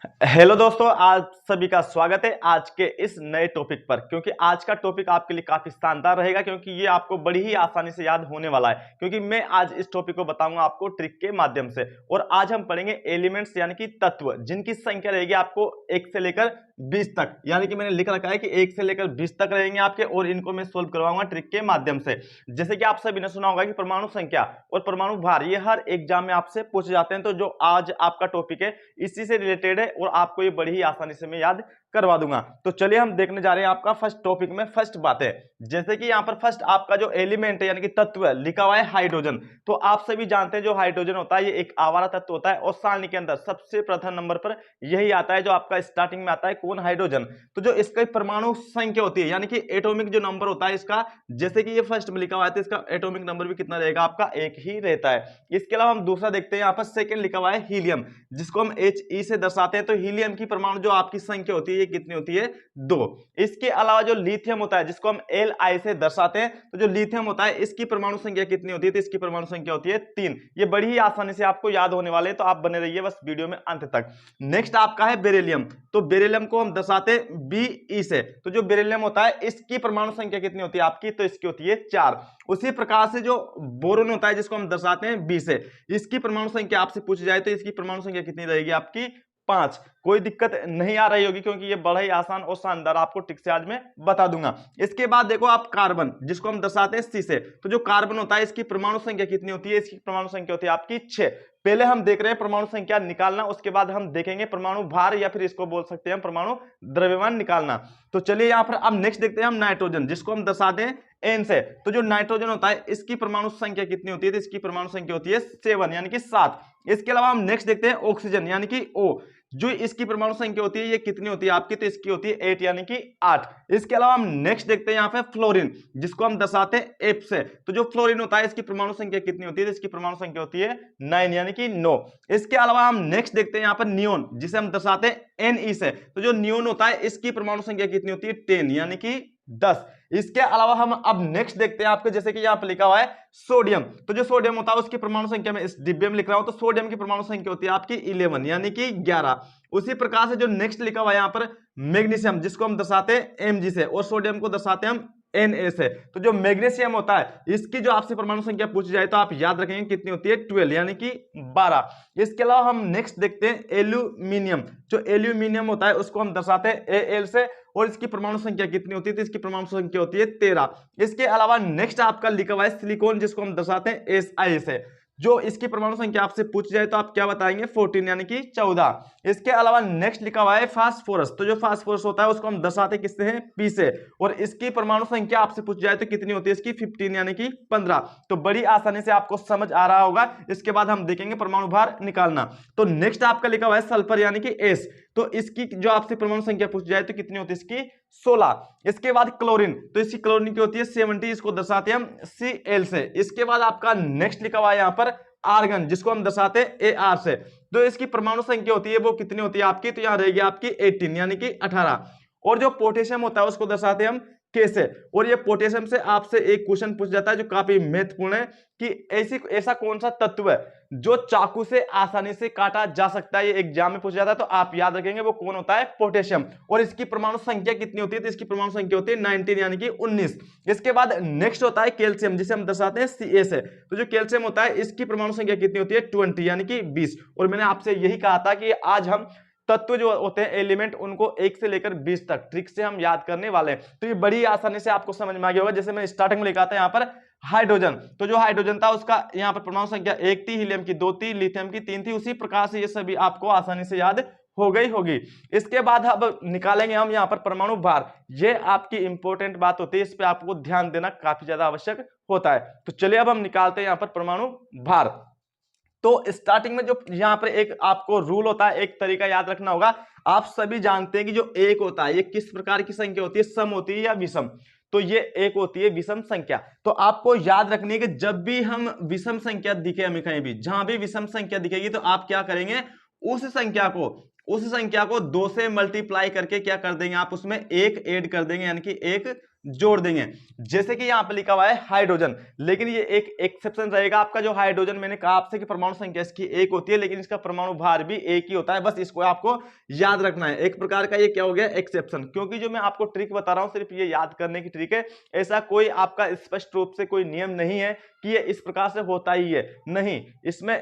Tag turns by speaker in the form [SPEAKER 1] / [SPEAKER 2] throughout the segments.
[SPEAKER 1] Hello दोस्तों, आप सभी का स्वागत है आज के इस नए टॉपिक पर। क्योंकि आज का टॉपिक आपके लिए काफी शानदार रहेगा, क्योंकि ये आपको बड़ी ही आसानी से याद होने वाला है। क्योंकि मैं आज इस टॉपिक को बताऊंगा आपको ट्रिक के माध्यम से। और आज हम पढ़ेंगे एलिमेंट्स यानी कि तत्व, जिनकी संख्या रहेगी आपको 1 से लेकर 20 तक। यानी कि मैंने लिख रखा है कि 1 से लेकर 20 तक रहेंगे आपके, और इनको मैं सोल्व करवाऊंगा ट्रिक के माध्यम से। जैसे कि आप सभी ने सुना होगा कि परमाणु संख्या और परमाणु भार ये हर एग्जाम में आपसे पूछे जाते हैं। तो जो आज आपका टॉपिक है इसी से रिलेटेड है, और आपको ये बड़ी ही आसानी से मैं याद करवा दूंगा। तो चलिए हम देखने जा रहे हैं आपका फर्स्ट टॉपिक में। फर्स्ट बात है, जैसे कि यहाँ पर फर्स्ट आपका जो एलिमेंट है यानी कि तत्व है लिखा हुआ है हाइड्रोजन। तो आप सभी जानते हैं जो हाइड्रोजन होता है ये एक आवारा तत्व होता है, और सारणी के अंदर सबसे प्रथम नंबर पर यही आता है जो आपका स्टार्टिंग में आता है, कौन? हाइड्रोजन। तो जो इसका परमाणु संख्या होती है यानी कि एटॉमिक जो नंबर होता है इसका, जैसे कि ये फर्स्ट में लिखा हुआ है तो इसका एटॉमिक नंबर भी कितना रहेगा आपका? 1 ही रहता है। इसके अलावा हम दूसरा देखते हैं, यहाँ पर सेकंड लिखा हुआ है हीलियम, जिसको हम He से दर्शाते हैं। तो हीलियम की परमाणु जो आपकी संख्या होती है ये कितनी होती है? 2। इसके अलावा जो लिथियम होता है जिसको हम Li से दर्शाते हैं, तो जो लिथियम होता है इसकी परमाणु संख्या कितनी होती है? तो इसकी परमाणु संख्या होती है 3। ये बड़ी ही आसानी से आपको याद होने वाले हैं, तो आप बने रहिए बस वीडियो में अंत तक। नेक्स्ट आपका है बेरिलियम। तो बेरिलियम को हम दर्शाते हैं Be से। तो जो बेरिलियम होता है इसकी परमाणु संख्या कितनी होती है आपकी? तो इसकी होती है 4। उसी प्रकार से जो बोरोन होता है जिसको हम दर्शाते हैं B से, इसकी परमाणु संख्या आपसे पूछी जाए तो इसकी परमाणु संख्या कितनी रहेगी आपकी? 5। कोई दिक्कत नहीं आ रही होगी, क्योंकि ये बड़ा ही आसान और शानदार आपको ट्रिक से आज मैं बता दूंगा। इसके बाद देखो आप कार्बन, जिसको हम दर्शाते हैं C से। तो जो कार्बन होता है इसकी परमाणु संख्या कितनी होती है? इसकी परमाणु संख्या होती है आपकी 6। पहले हम देख रहे हैं परमाणु संख्या निकालना, उसके बाद हम देखेंगे परमाणु भार, या फिर इसको बोल सकते हैं हम परमाणु द्रव्यमान निकालना। तो चलिए यहाँ पर अब नेक्स्ट देखते हैं हम नाइट्रोजन, जिसको हम दर्शाते हैं N से। तो जो नाइट्रोजन होता है इसकी परमाणु संख्या कितनी होती है? तो इसकी परमाणु संख्या होती है 7 यानी कि 7। इसके अलावा हम नेक्स्ट देखते हैं ऑक्सीजन यानी कि O, जो इसकी परमाणु संख्या होती है ये कितनी होती है आपकी? तो इसकी होती है 8 यानी कि 8। इसके अलावा हम नेक्स्ट देखते हैं यहाँ पे फ्लोरीन, जिसको हम दर्शाते हैं F से। तो जो फ्लोरीन होता है इसकी परमाणु संख्या कितनी होती है? तो इसकी परमाणु संख्या होती है 9 यानी कि 9। इसके अलावा हम नेक्स्ट देखते हैं यहाँ पर नियोन, जिसे हम दर्शाते हैं Ne से। तो जो नियोन होता है इसकी परमाणु संख्या कितनी होती है? 10 यानी कि 10। इसके अलावा हम अब नेक्स्ट देखते हैं आपके, जैसे कि यहाँ पर लिखा हुआ है सोडियम। तो जो सोडियम होता है उसकी परमाणु संख्या में इस डिब्बे में लिख रहा हूं, तो सोडियम की परमाणु संख्या होती है आपकी 11 यानी कि 11। उसी प्रकार से जो नेक्स्ट लिखा हुआ है यहाँ पर मैग्नीशियम, जिसको हम दर्शाते हैं Mg से, और सोडियम को दर्शाते हैं हम Na से। तो जो मैग्नीशियम होता है इसकी जो आपसे परमाणु संख्या पूछी जाए तो आप याद रखेंगे कितनी होती है? 12 यानी कि 12। इसके अलावा हम नेक्स्ट देखते हैं एल्यूमिनियम। जो एल्यूमिनियम होता है उसको हम दर्शाते हैं Al से, और इसकी परमाणु संख्या कितनी होती है? तो इसकी परमाणु संख्या होती है 13। इसके अलावा नेक्स्ट आपका लिखा हुआ है सिलिकॉन, जिसको हम दर्शाते हैं Si से। जो इसकी परमाणु संख्या आपसे पूछ जाए तो आप क्या बताएंगे? 14 यानी कि 14। इसके अलावा नेक्स्ट लिखा हुआ है फास्फोरस। तो जो फास्फोरस होता है उसको हम दर्शाते किससे हैं? P से, और इसकी परमाणु संख्या आपसे पूछ जाए तो कितनी होती है इसकी? 15 यानी कि 15। तो बड़ी आसानी से आपको समझ आ रहा होगा। इसके बाद हम देखेंगे परमाणु भार निकालना। तो नेक्स्ट आपका लिखा हुआ है सल्फर यानी कि S। तो इसकी जो आपसे परमाणु संख्या पूछ जाए तो कितनी होती है इसकी? 16। इसके बाद क्लोरीन, तो इसकी क्लोरीन की होती है 70, इसको दर्शाते हैं हम Cl से। इसके बाद आपका नेक्स्ट लिखा हुआ है यहाँ पर आर्गन, जिसको हम दर्शाते हैं Ar से। तो इसकी परमाणु संख्या होती है वो कितनी होती है आपकी? तो यहाँ रहेगी आपकी 18 यानी कि 18। और जो पोटेशियम होता है उसको दर्शाते हैं हम K से। और ये पोटेशियम से आपसे एक क्वेश्चन पूछ जाता है जो काफी महत्वपूर्ण है, कि ऐसा कौन सा तत्व है जो चाकू से आसानी से काटा जा सकता है? ये एग्जाम में पूछा जाता है, तो आप याद रखेंगे वो कौन होता है? पोटेशियम। और इसकी परमाणु संख्या कितनी होती है? तो इसकी परमाणु संख्या होती है 19 यानी कि 19। इसके बाद नेक्स्ट होता है कैल्शियम, जिसे हम दर्शाते हैं Ca से। तो जो कैल्शियम होता है इसकी परमाणु संख्या कितनी होती है? 20 यानी कि 20। और मैंने आपसे यही कहा था कि आज हम तत्व जो होते हैं एलिमेंट उनको 1 से लेकर 20 तक ट्रिक से हम याद करने वाले हैं। तो ये बड़ी आसानी से आपको समझ में आ गया होगा। जैसे मैं स्टार्टिंग में लिखा था यहाँ पर हाइड्रोजन, तो जो हाइड्रोजन था उसका यहाँ पर परमाणु संख्या 1 थी, हीलियम की 2 थी, लिथियम की 3 थी। उसी प्रकार से ये सभी आपको आसानी से याद हो गई होगी। इसके बाद अब निकालेंगे हम यहाँ पर परमाणु भार। ये आपकी इंपॉर्टेंट बात होती है, इस पे आपको ध्यान देना काफी ज्यादा आवश्यक होता है। तो चलिए अब हम निकालते हैं यहाँ पर परमाणु भार। तो स्टार्टिंग में जो यहाँ पर एक आपको रूल होता है, एक तरीका याद रखना होगा। आप सभी जानते हैं कि जो एक होता है ये किस प्रकार की संख्या होती है? सम होती है या विषम? तो ये एक होती है विषम संख्या। तो आपको याद रखनी है कि जब भी हम विषम संख्या दिखे, हमें कहीं भी जहां भी विषम संख्या दिखेगी तो आप क्या करेंगे? उस संख्या को 2 से मल्टीप्लाई करके क्या कर देंगे? आप उसमें एक ऐड कर देंगे, यानी कि एक जोड़ देंगे। जैसे कि यहाँ पे लिखा हुआ है हाइड्रोजन, लेकिन ये एक एक्सेप्शन रहेगा आपका। जो हाइड्रोजन मैंने कहा आपसे कि परमाणु संख्या इसकी एक होती है, लेकिन इसका परमाणु भार भी एक ही होता है। बस इसको आपको याद रखना है। एक प्रकार का ये क्या हो गया, एक्सेप्शन। क्योंकि जो मैं आपको ट्रिक बता रहा हूं सिर्फ ये याद करने की ट्रिक है, ऐसा कोई आपका स्पष्ट रूप से कोई नियम नहीं है कि ये इस प्रकार से होता ही है, नहीं। इसमें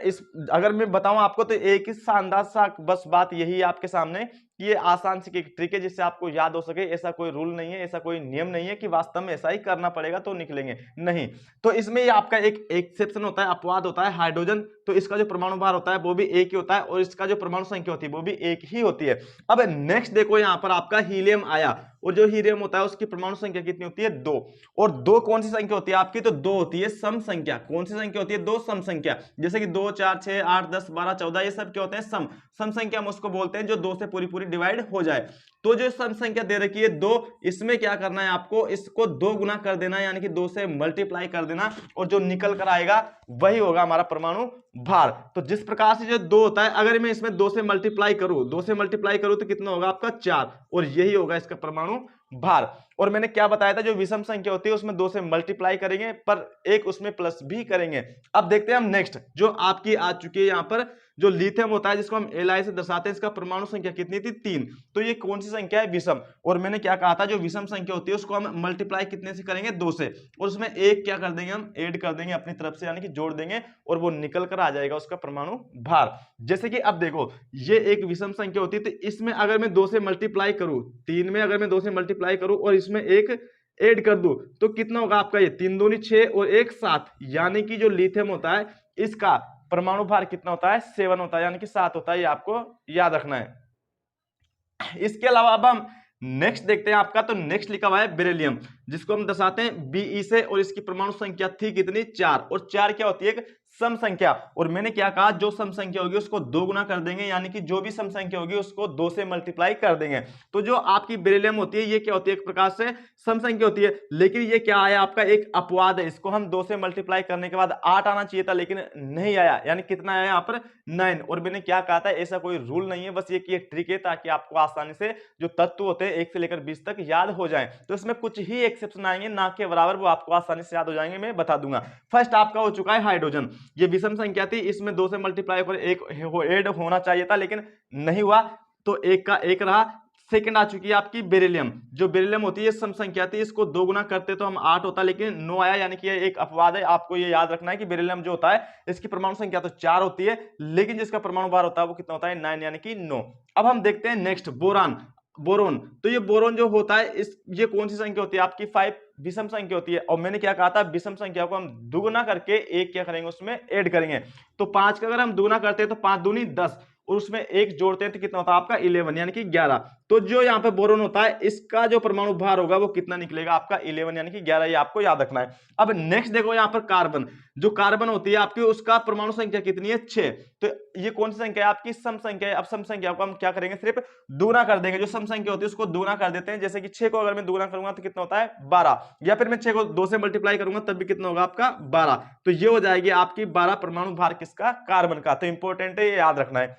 [SPEAKER 1] अगर मैं बताऊं आपको तो एक ही शानदार सा बस बात यही है आपके सामने कि ये आसान सी ट्रिक है जिससे आपको याद हो सके। ऐसा कोई रूल नहीं है, ऐसा कोई नियम नहीं है कि वास्तव में ऐसा ही करना पड़ेगा तो निकलेंगे, नहीं। तो इसमें ये आपका एक एक्सेप्शन होता है, अपवाद होता है हाइड्रोजन। तो इसका जो परमाणु भार होता है वो भी एक ही होता है और इसका जो परमाणु संख्या होती है वो भी एक ही होती है। अब नेक्स्ट देखो यहाँ पर आपका हीलियम आया, और जो हीलियम होता है उसकी परमाणु संख्या कितनी होती है, 2। और 2 कौन सी संख्या होती है आपकी, तो 2 होती है सम संख्या। कौन सी संख्या होती है, 2 सम संख्या। जैसे कि 2 4 6 8 10 12 14 ये सब क्या होते हैं, सम। सम संख्या हम उसको बोलते हैं जो 2 से पूरी पूरी डिवाइड हो जाए। तो जो सम संख्या दे रखी है 2, इसमें क्या करना है आपको, इसको 2 गुना कर देना, यानी कि 2 से मल्टीप्लाई कर देना, और जो निकल कर आएगा वही होगा हमारा परमाणु भार। तो जिस प्रकार से जो 2 होता है, अगर मैं इसमें 2 से मल्टीप्लाई करूं, 2 से मल्टीप्लाई करूं तो कितना होगा आपका 4, और यही होगा इसका परमाणु भार। और मैंने क्या बताया था, जो विषम संख्या होती है उसमें 2 से मल्टीप्लाई करेंगे, पर एक उसमें प्लस भी करेंगे। अब देखते हैं हम नेक्स्ट, जो आपकी आ चुकी है यहाँ पर, जो लिथियम होता है जिसको हम Li से दर्शाते हैं, इसका परमाणु संख्या कितनी थी, 3। तो ये कौन सी संख्या है, विषम। और मैंने क्या कहा था, जो विषम संख्या होती है उसको हम मल्टीप्लाई कितने से करेंगे, 2 से, और उसमें एक क्या कर देंगे, हम ऐड कर देंगे अपनी तरफ से, यानी कि जोड़ देंगे, और वो निकल कर आ जाएगा उसका परमाणु भार। जैसे कि अब देखो, ये एक विषम संख्या होती है, तो इसमें अगर मैं 2 से मल्टीप्लाई करूं, 3 में अगर मैं 2 से मल्टीप्लाई करूं और इसमें एक ऐड कर दूं, तो कितना होगा आपका, ये 3 दूनी 6 और 1 7, यानी कि जो लिथियम होता है इसका परमाणु भार कितना होता है, 7 होता है, यानी कि 7 होता है। ये आपको याद रखना है। इसके अलावा अब हम नेक्स्ट देखते हैं आपका, तो नेक्स्ट लिखा हुआ है बेरिलियम, जिसको हम दर्शाते हैं Be से, और इसकी परमाणु संख्या थी कितनी, 4। और 4 क्या होती है, एक सम संख्या। और मैंने क्या कहा, जो सम संख्या होगी उसको 2 गुना कर देंगे, यानी कि जो भी सम संख्या होगी उसको 2 से मल्टीप्लाई कर देंगे। तो जो आपकी बेरिलियम होती है ये क्या होती है, एक प्रकार से सम संख्या होती है, लेकिन ये क्या आया आपका, एक अपवाद है। इसको हम 2 से मल्टीप्लाई करने के बाद 8 आना चाहिए था, लेकिन नहीं आया, यानी कितना आया यहाँ पर, 9। और मैंने क्या कहा था, ऐसा कोई रूल नहीं है, बस ये ट्रिक है ताकि आपको आसानी से जो तत्व होते हैं 1 से लेकर 20 तक याद हो जाए। तो इसमें कुछ ही एक्सेप्शन आएंगे, ना के बराबर, वो आपको आसानी से याद हो जाएंगे, मैं बता दूंगा। फर्स्ट आपका हो चुका है हाइड्रोजन। ये विषम संख्या थी, इसमें 2 से मल्टीप्लाई कर एक ऐड होना चाहिए था, लेकिन नहीं हुआ, तो एक का एक रहा। सेकंड आ चुकी है आपकी बेरिलियम। जो बेरिलियम होती है सम संख्या थी, इसको 2 गुना करते तो हम 8 होता, लेकिन 9 आया, यानी कि ये एक अपवाद है। आपको ये याद रखना है कि बेरिलियम जो होता है इसकी परमाणु संख्या तो 4 होती है, लेकिन जिसका परमाणु भार होता है वो कितना होता है, 9, यानी कि 9। अब हम देखते हैं नेक्स्ट, बोरान। बोरोन, तो ये बोरोन जो होता है ये कौन सी संख्या होती है आपकी, 5 विषम संख्या होती है। और मैंने क्या कहा था, विषम संख्या को हम दुगुना करके एक क्या करेंगे, उसमें ऐड करेंगे। तो 5 का अगर हम दुगुना करते हैं तो 5 दूनी 10, और उसमें एक जोड़ते हैं तो कितना होता है आपका 11, यानी कि 11। तो जो यहाँ पे बोरोन होता है इसका जो परमाणु भार होगा वो कितना निकलेगा आपका 11, यानी कि 11। ये आपको याद रखना है। अब नेक्स्ट देखो यहाँ पर कार्बन। जो कार्बन होती है आपकी उसका परमाणु संख्या कितनी है, 6। तो ये कौन सी संख्या है आपकी, सम संख्या है। अब सम संख्या को हम क्या करेंगे, सिर्फ दुगुना कर देंगे। जो सम संख्या होती है उसको दुगुना कर देते हैं। जैसे कि 6 को अगर मैं दुगुना करूंगा तो कितना होता है 12, या फिर मैं 6 को 2 से मल्टीप्लाई करूंगा तब भी कितना होगा आपका 12। तो ये हो जाएगी आपकी 12 परमाणु भार किसका, कार्बन का। तो इंपॉर्टेंट है, ये याद रखना है।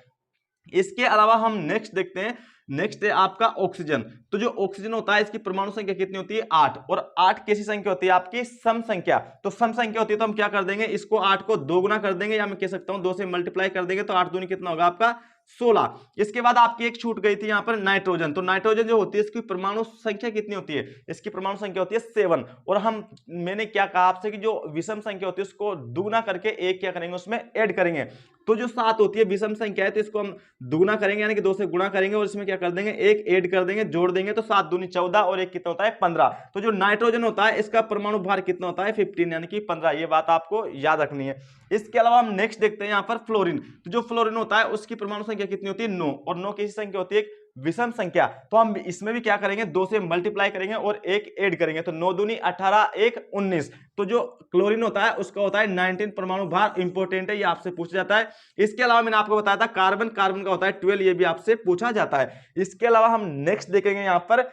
[SPEAKER 1] इसके अलावा हम नेक्स्ट देखते हैं, नेक्स्ट है आपका ऑक्सीजन। तो जो ऑक्सीजन होता है इसकी परमाणु संख्या कितनी होती है, 8। और 8 कैसी संख्या होती है आपकी, सम संख्या। तो सम संख्या होती है तो हम क्या कर देंगे, इसको 8 को 2 गुना कर देंगे, या मैं कह सकता हूं 2 से मल्टीप्लाई कर देंगे, तो 8 दूनी कितना होगा आपका 16। इसके बाद आपकी एक छूट गई थी यहां पर नाइट्रोजन। तो नाइट्रोजन जो होती है इसकी परमाणु संख्या कितनी होती है, इसकी परमाणु संख्या होती है 7। और मैंने क्या कहा आपसे कि जो विषम संख्या होती है उसको दुगुना करके एक क्या करेंगे, उसमें ऐड करेंगे। तो जो 7 होती है विषम संख्या है, तो इसको हम दुगुना करेंगे, यानी कि 2 से गुणा करेंगे, और इसमें क्या कर देंगे, एक ऐड कर देंगे, जोड़ देंगे, तो 7 दूनी 14 और एक कितना होता है 15। तो जो नाइट्रोजन होता है इसका परमाणु भार कितना होता है 15, यानी कि 15। ये बात आपको याद रखनी है। इसके अलावा हम नेक्स्ट देखते हैं यहाँ पर फ्लोरीन। तो जो फ्लोरीन होता है उसकी परमाणु संख्या कितनी होती है, 9। और 9 कैसी संख्या होती है, विषम संख्या। तो हम इसमें भी क्या करेंगे, 2 से मल्टीप्लाई करेंगे और एक ऐड करेंगे, तो 9 दूनी 18, 1 19। तो जो क्लोरीन होता है उसका होता है 19 परमाणु भार। इंपॉर्टेंट है, ये आपसे पूछा जाता है। इसके अलावा मैंने आपको बताया था कार्बन का होता है 12, ये भी आपसे पूछा जाता है। इसके अलावा हम नेक्स्ट देखेंगे यहाँ पर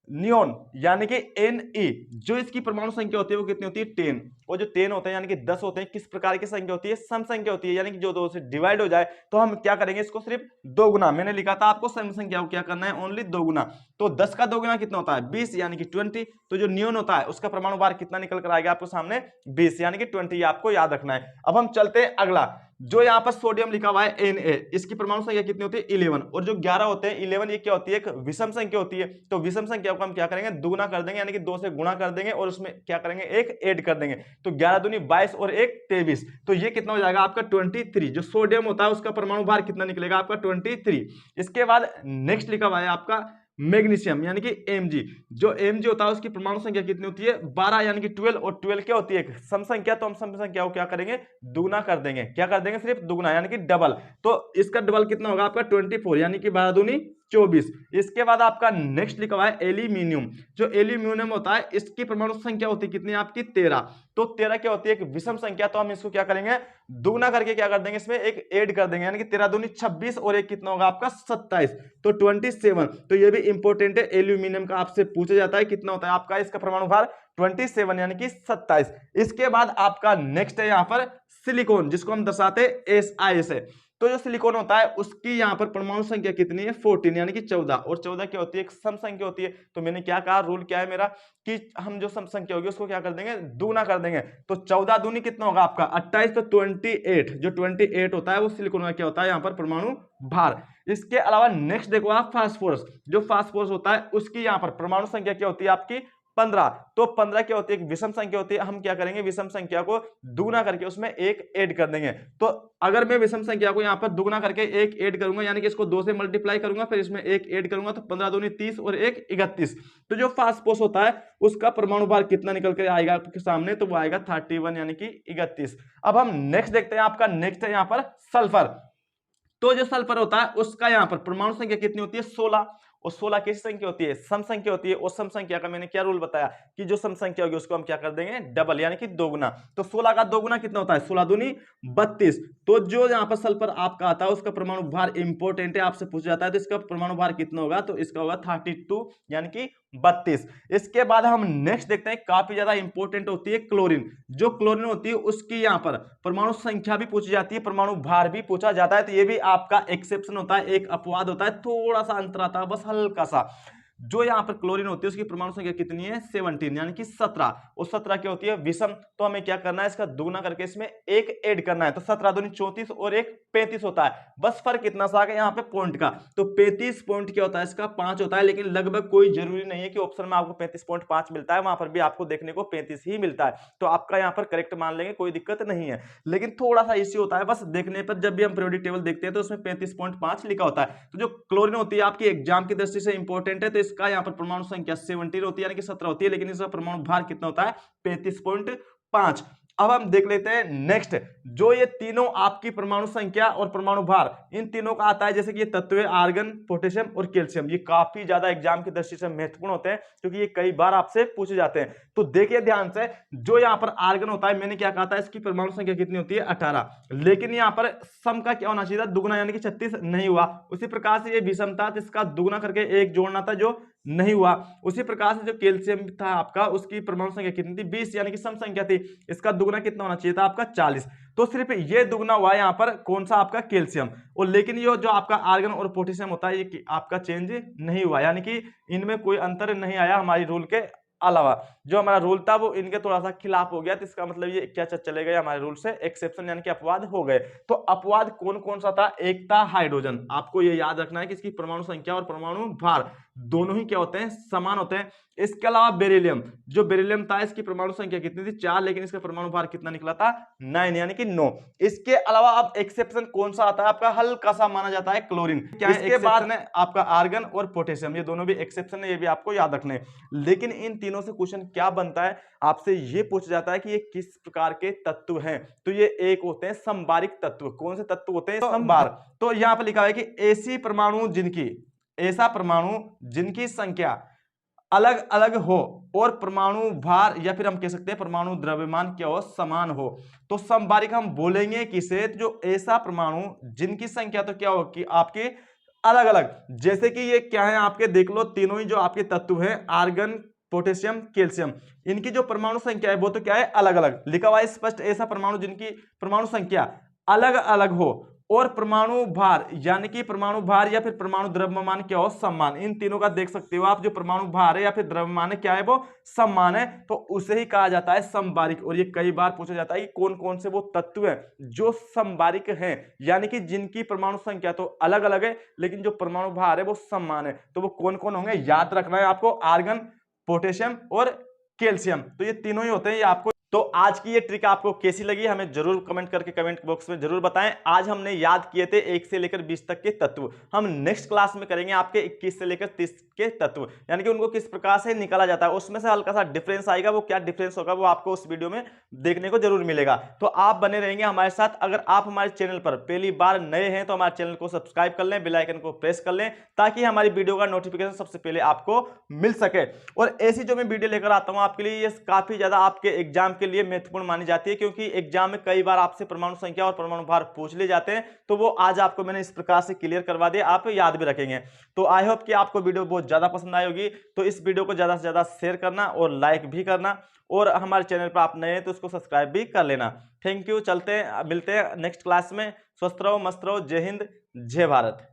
[SPEAKER 1] नियोन यानी कि Ne, जो इसकी परमाणु संख्या होती है वो कितनी होती है 10, और जो 10 होते हैं यानी कि 10 होते हैं, किस प्रकार की संख्या होती है, सम संख्या होती है, यानी कि जो दो से डिवाइड हो जाए तो हम क्या करेंगे, इसको सिर्फ दो गुना, मैंने लिखा था आपको सम संख्या को क्या करना है, ओनली दो गुना। तो 10 का दो गुना कितना होता है 20 यानी कि 20। तो जो नियोन होता है उसका परमाणु भार कितना निकल कर आएगा आपको सामने 20 यानी कि 20, आपको याद रखना है। अब हम चलते हैं अगला, जो यहाँ पर सोडियम लिखा हुआ है Na, इसकी परमाणु संख्या कितनी होती है 11, और जो 11 होते हैं 11 ये क्या होती है, एक विषम संख्या होती है। तो विषम संख्या को हम क्या करेंगे, दुगुना कर देंगे, यानी कि 2 से गुणा कर देंगे और उसमें क्या करेंगे, एक ऐड कर देंगे। तो 11 दूनी 22 और एक 23, तो ये कितना हो जाएगा आपका 23। जो सोडियम होता है उसका परमाणु भार कितना निकलेगा आपका 23। इसके बाद नेक्स्ट लिखा हुआ है आपका मैग्नीशियम यानी कि Mg, जो Mg होता है उसकी परमाणु संख्या कितनी होती है 12 यानी कि 12, और 12 क्या होती है एक सम संख्या, तो हम सम संख्या को क्या करेंगे दुगुना कर देंगे, क्या कर देंगे सिर्फ दुगुना यानी कि डबल। तो इसका डबल कितना होगा आपका 24 यानी कि 12 दूनी 24। इसके बाद आपका नेक्स्ट लिखा हुआ है एल्यूमिनियम, जो एल्यूमिनियम होता है इसकी परमाणु संख्या होती है कितनी आपकी 13। तो 13 क्या होती है एक विषम संख्या, तो हम इसको क्या करेंगे दुगुना करके क्या कर देंगे इसमें एक ऐड कर देंगे, यानी कि 13 दूनी 26 और एक कितना होगा आपका 27, तो 27। तो ये भी इंपॉर्टेंट है, एल्यूमिनियम का आपसे पूछा जाता है कितना होता है आपका इसका परमाणु भार 27 यानी कि 27। इसके बाद आपका नेक्स्ट है यहाँ पर सिलिकॉन, जिसको हम दर्शाते हैं SI से। तो जो सिलिकॉन होता है उसकी यहाँ पर परमाणु संख्या कितनी है 14 यानी कि 14, और 14 क्या होती है एक सम संख्या होती है। तो मैंने क्या कहा, रूल क्या है मेरा कि हम जो सम संख्या होगी उसको क्या कर देंगे दूना कर देंगे। तो 14 दूनी कितना होगा आपका 28, तो 28, जो 28 होता है वो सिलिकॉन का क्या होता है यहाँ पर परमाणु भार। इसके अलावा नेक्स्ट देखो आप फास्फोरस, जो फास्फोरस होता है उसकी यहाँ पर परमाणु संख्या क्या होती है आपकी 15। तो 15 क्या होती है एक विषम संख्या होती है, हम क्या करेंगे विषम संख्या को दुगुना करके उसमें एक ऐड कर देंगे। तो अगर मैं विषम संख्या को यहाँ पर दुगुना करके एक ऐड करूंगा, यानी कि इसको 2 से मल्टीप्लाई करूंगा फिर इसमें एक ऐड करूंगा, तो 15 दूनी 30 और एक 31। तो जो फास्फोरस होता है उसका परमाणु भार कितना निकल कर आएगा आपके सामने, तो वो आएगा 31 यानी कि 31। अब हम नेक्स्ट देखते हैं, आपका नेक्स्ट है यहाँ पर सल्फर। तो जो सल्फर होता है उसका यहाँ पर परमाणु संख्या कितनी होती है 16, और 16 किस संख्या होती है सम संख्या होती है, और सम संख्या का मैंने क्या रूल बताया कि जो सम संख्या होगी उसको हम क्या कर देंगे डबल यानी कि दोगुना। तो 16 का दोगुना कितना होता है 16 दूनी 32। तो जो यहाँ पर सल्फर आपका आता है उसका परमाणु भार इंपॉर्टेंट है, आपसे पूछा जाता है, तो इसका परमाणु भार कितना होगा, तो इसका होगा 32 यानी कि 32। इसके बाद हम नेक्स्ट देखते हैं, काफी ज्यादा इंपॉर्टेंट होती है क्लोरीन। जो क्लोरीन होती है उसकी यहाँ पर परमाणु संख्या भी पूछी जाती है, परमाणु भार भी पूछा जाता है। तो ये भी आपका एक्सेप्शन होता है, एक अपवाद होता है, थोड़ा सा अंतर आता है बस हल्का सा। जो यहाँ पर क्लोरीन होती है उसकी परमाणु संख्या कितनी है 17 यानी कि 17, और 17 क्या होती है विषम। तो हमें क्या करना है इसका दुगुना करके इसमें एक ऐड करना है, तो 17 दूनी 34 और एक 35 होता है। बस फर्क कितना सा आ गया यहाँ पे पॉइंट का, तो 35 पॉइंट क्या होता है इसका 5 होता है, लेकिन लगभग कोई जरूरी नहीं है कि ऑप्शन में आपको 35.5 मिलता है, वहां पर भी आपको देखने को 35 ही मिलता है। तो आपका यहाँ पर करेक्ट मान लेंगे, कोई दिक्कत नहीं है, लेकिन थोड़ा सा इश्यू होता है बस देखने पर। जब भी हम पीरियोडिक टेबल देखते हैं तो उसमें 35.5 लिखा होता है। तो जो क्लोरीन होती है आपकी एग्जाम की दृष्टि से इंपॉर्टेंट है, तो इसका यहाँ पर परमाणु संख्या 17 होती है यानी कि 17 होती है, लेकिन इसका परमाणु भार कितना होता है 35.5। अब हम देख लेते हैं नेक्स्ट, जो ये तीनों आपकी परमाणु संख्या और परमाणु भार इन तीनों का आता है, जैसे कि ये तत्व है आर्गन, पोटेशियम और कैल्शियम। ये काफी ज्यादा एग्जाम की दृष्टि से महत्वपूर्ण होते हैं क्योंकि ये कई बार आपसे पूछे जाते हैं। तो देखिए ध्यान से, जो यहाँ पर आर्गन होता है मैंने क्या कहा था इसकी परमाणु संख्या कितनी होती है 18, लेकिन यहाँ पर सम का क्या होना चाहिए था दुगुना यानी कि 36 नहीं हुआ। उसी प्रकार से ये विषम था, इसका दुगुना करके एक जोड़ना था जो नहीं हुआ। उसी प्रकार से जो कैल्शियम था आपका उसकी परमाणु संख्या कितनी थी 20 यानी कि सम संख्या थी, इसका दुगुना कितना होना चाहिए था आपका 40। तो सिर्फ ये दुगुना हुआ यहाँ पर कौन सा आपका कैल्शियम, और लेकिन ये जो आपका आर्गन और पोटेशियम होता है ये आपका चेंज नहीं हुआ, यानी कि इनमें कोई अंतर नहीं आया हमारी रूल के अलावा। जो हमारा रूल था वो इनके थोड़ा सा खिलाफ हो गया, तो इसका मतलब ये क्या चले गए हमारे रूल से एक्सेप्शन यानी कि अपवाद हो गए। तो अपवाद कौन कौन सा था, एक था हाइड्रोजन, आपको ये याद रखना है कि इसकी परमाणु संख्या और परमाणु भार दोनों ही क्या होते हैं समान होते हैं। इसके अलावा बेरिलियम, जो बेरिलियम था इसकी परमाणु संख्या कितनी थी 4, लेकिन इसका परमाणु भार कितना निकला था 9 यानी कि 9। इसके अलावा अब एक्सेप्शन कौन सा आता है आपका हल्का सा माना जाता है क्लोरीन। क्या है इसके बाद है आपका आर्गन और पोटेशियम, ये दोनों भी एक्सेप्शन है, ये भी आपको याद रखने। लेकिन इन तीनों से क्वेश्चन क्या बनता है, आपसे ये पूछा जाता है कि ये किस प्रकार के तत्व हैं। तो ये एक होते हैं संबारिक तत्व। कौन से तत्व होते हैं संबार। तो यहां पर लिखा है कि ऐसा परमाणु जिनकी संख्या अलग अलग हो और परमाणु भार या फिर हम कह सकते हैं परमाणु द्रव्यमान क्या हो समान हो, तो समबारिक हम बोलेंगे किसे, जो ऐसा परमाणु जिनकी संख्या तो क्या होगी आपके अलग अलग। जैसे कि ये क्या है आपके देख लो, तीनों ही जो आपके तत्व हैं आर्गन, पोटेशियम, कैल्शियम, इनकी जो परमाणु संख्या है वो तो क्या है अलग अलग। लिखा हुआ है स्पष्ट, ऐसा परमाणु जिनकी परमाणु संख्या अलग अलग हो और परमाणु भार यानी कि परमाणु भार या फिर परमाणु द्रव्यमान क्या हो, समान। इन तीनों का देख सकते हो आप, जो परमाणु भार है या फिर द्रव्यमान है क्या है वो समान है, तो उसे ही कहा जाता है समबारिक। और ये कई बार पूछा जाता है कि कौन कौन से वो तत्व हैं जो समबारिक हैं, यानी कि जिनकी परमाणु संख्या तो अलग अलग है लेकिन जो परमाणु भार है वो समान है। तो वो कौन कौन होंगे, याद रखना है आपको, आर्गन, पोटेशियम और कैल्शियम, तो ये तीनों ही होते हैं ये आपको। तो आज की ये ट्रिक आपको कैसी लगी हमें जरूर कमेंट करके कमेंट बॉक्स में जरूर बताएं। आज हमने याद किए थे 1 से लेकर 20 तक के तत्व, हम नेक्स्ट क्लास में करेंगे आपके 21 से लेकर 30 के तत्व, यानी कि उनको किस प्रकार से निकाला जाता है, उसमें से हल्का सा डिफरेंस आएगा। वो क्या डिफरेंस होगा वो आपको उस वीडियो में देखने को जरूर मिलेगा। तो आप बने रहेंगे हमारे साथ। अगर आप हमारे चैनल पर पहली बार नए हैं तो हमारे चैनल को सब्सक्राइब कर लें, बेल आइकन को प्रेस कर लें, ताकि हमारी वीडियो का नोटिफिकेशन सबसे पहले आपको मिल सके। और ऐसी जो मैं वीडियो लेकर आता हूं आपके लिए, ये काफी ज्यादा आपके एग्जाम के लिए महत्वपूर्ण मानी जाती है, क्योंकि एग्जाम में कई बार आपसे परमाणु संख्या और परमाणु भार पूछ ले जाते हैं। तो वो आज आपको मैंने इस प्रकार से क्लियर करवा दिया, आप याद भी रखेंगे। तो आई होप कि आपको वीडियो बहुत ज्यादा पसंद आई होगी। तो इस वीडियो को ज्यादा से ज्यादा शेयर करना और लाइक भी करना, और हमारे चैनल पर आप नए हैं तो उसको सब्सक्राइब भी कर लेना। थैंक यू, चलते हैं, मिलते हैं नेक्स्ट क्लास में। स्वस्थ रहो, मस्त रहो, जय हिंद, जय भारत।